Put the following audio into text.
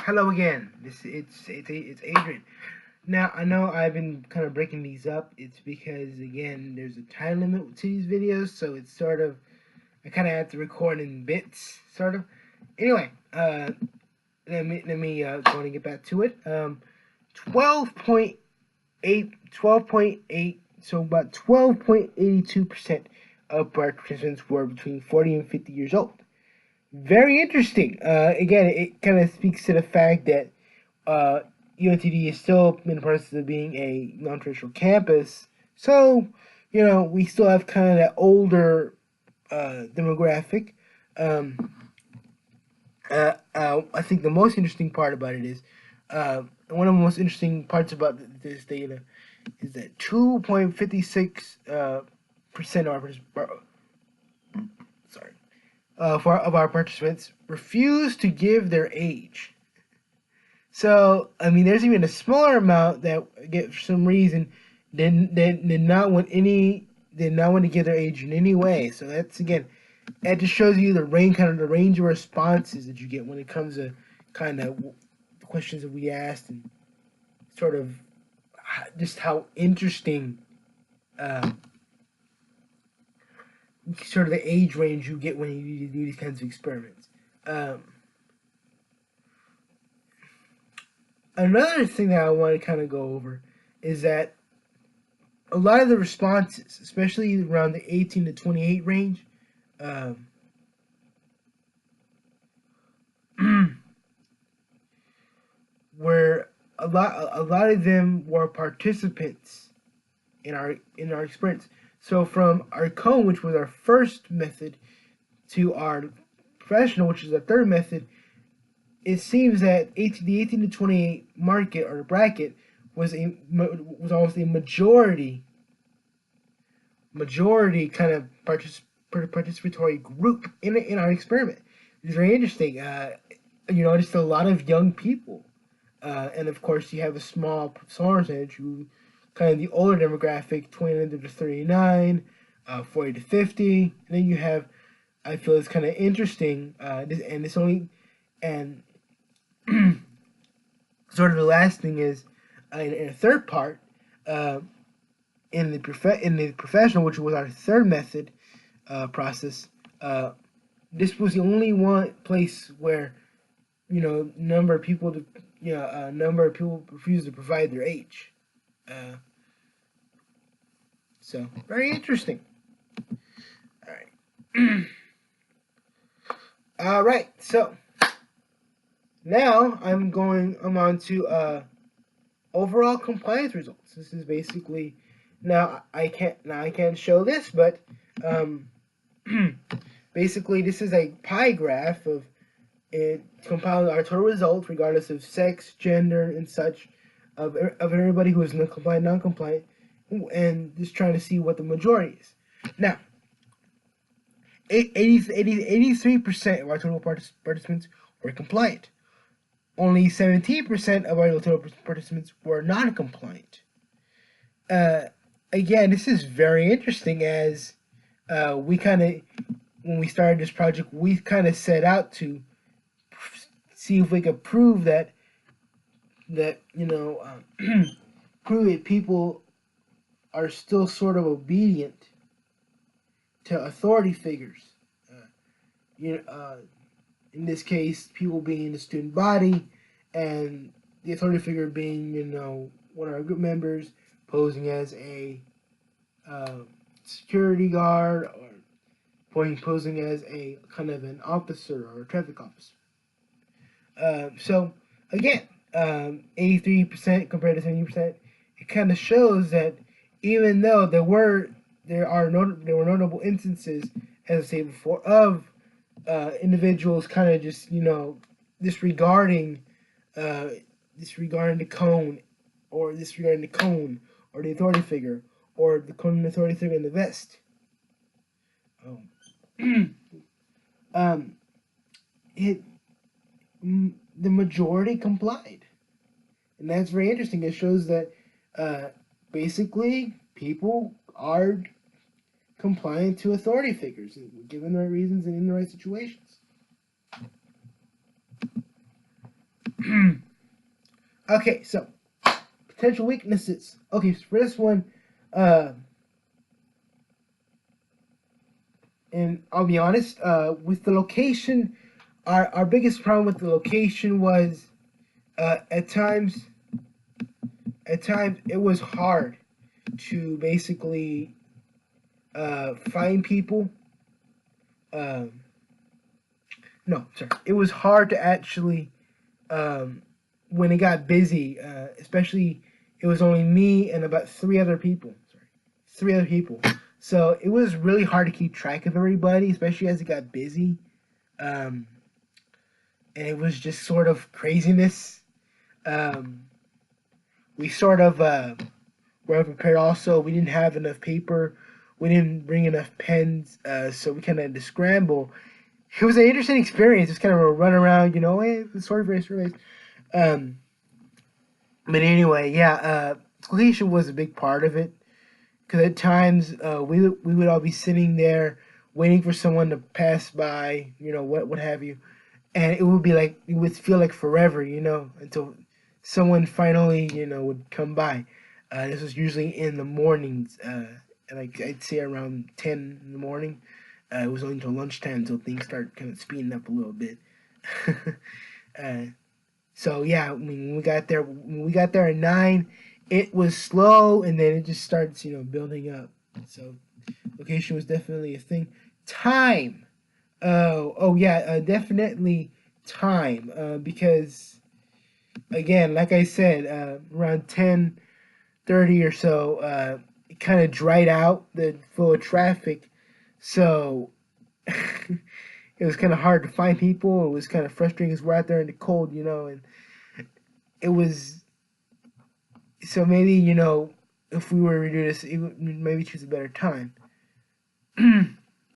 Hello again. It's Adrian. Now I know I've been kind of breaking these up. It's because again there's a time limit to these videos, so it's sort of I kind of have to record in bits, sort of. Anyway, let me go and get back to it. 12.8, so about 12.82% of participants were between 40 and 50 years old. Very interesting. Again, it kind of speaks to the fact that UNTD is still in the process of being a non-traditional campus. So, we still have kind of that older demographic. I think the most interesting part about it is one of the most interesting parts about this data is that 2.56% of our participants refuse to give their age. So, I mean, there's even a smaller amount that get for some reason did not want to give their age in any way. So that's again, that just shows you the range of responses that you get when it comes to kind of the questions that we asked and sort of just how interesting sort of the age range you get when you do these kinds of experiments. Another thing that I want to kind of go over is that a lot of the responses, especially around the 18 to 28 range, where a lot of them were participants in our experience. So from our cone, which was our first method, to our professional, which is our third method, it seems that the 18 to 28 market or bracket was almost a majority kind of participatory group in our experiment. It's very interesting. You noticed a lot of young people, and of course you have a small percentage who kind of the older demographic, 29 to 39, 40 to 50, and then you have. I feel it's kind of interesting, and sort of the last thing is in a third part, in the professional, which was our third method process. This was the only one place where number of people refused to provide their age. So very interesting. All right. All right. So now I'm on to overall compliance results. This is basically now I can't show this, but basically this is a pie graph of it compiling our total results regardless of sex, gender, and such of everybody who is compliant, non-compliant, and just trying to see what the majority is. Now, 83% of our total participants were compliant. Only 17% of our total participants were non-compliant. Again, this is very interesting as we kind of, when we started this project, we kind of set out to see if we could prove that prove that people are still sort of obedient to authority figures. In this case, people being the student body, and the authority figure being one of our group members posing as a security guard or posing as a kind of an officer or a traffic officer. So again, 83% compared to 70%, it kind of shows that even though there were notable instances, as I say before, of individuals kind of just disregarding the cone, or the authority figure, or the cone and authority figure in the vest. The majority complied, and that's very interesting. It shows that basically people are compliant to authority figures, given the right reasons and in the right situations. Okay, so potential weaknesses. Okay, so for this one, uh, and I'll be honest, with the location, our biggest problem with the location was uh, at times at times it was hard to basically find people. Um, no, sorry, it was hard to actually um, when it got busy, especially it was only me and about three other people. Sorry, three other people. So it was really hard to keep track of everybody, especially as it got busy. Um, and it was just sort of craziness. Um, we sort of were unprepared. Also, we didn't have enough paper. We didn't bring enough pens, so we kind of had to scramble. It was an interesting experience. Just kind of a run around, hey, surveys. Um, but anyway, yeah, location was a big part of it because at times we would all be sitting there waiting for someone to pass by, what have you, and it would be like it would feel like forever, until someone finally, would come by. This was usually in the mornings, and like I'd say around 10 in the morning. It was only until lunchtime until things start kind of speeding up a little bit. uh, so yeah, I mean, when we got there at 9, it was slow, and then it just starts, building up. So location was definitely a thing. Time. Oh yeah, definitely time. Because again, like I said, around 10:30 or so, it kind of dried out the flow of traffic. So it was kind of hard to find people. It was kind of frustrating because we're out there in the cold, and it was so maybe if we were to do this, maybe choose a better time.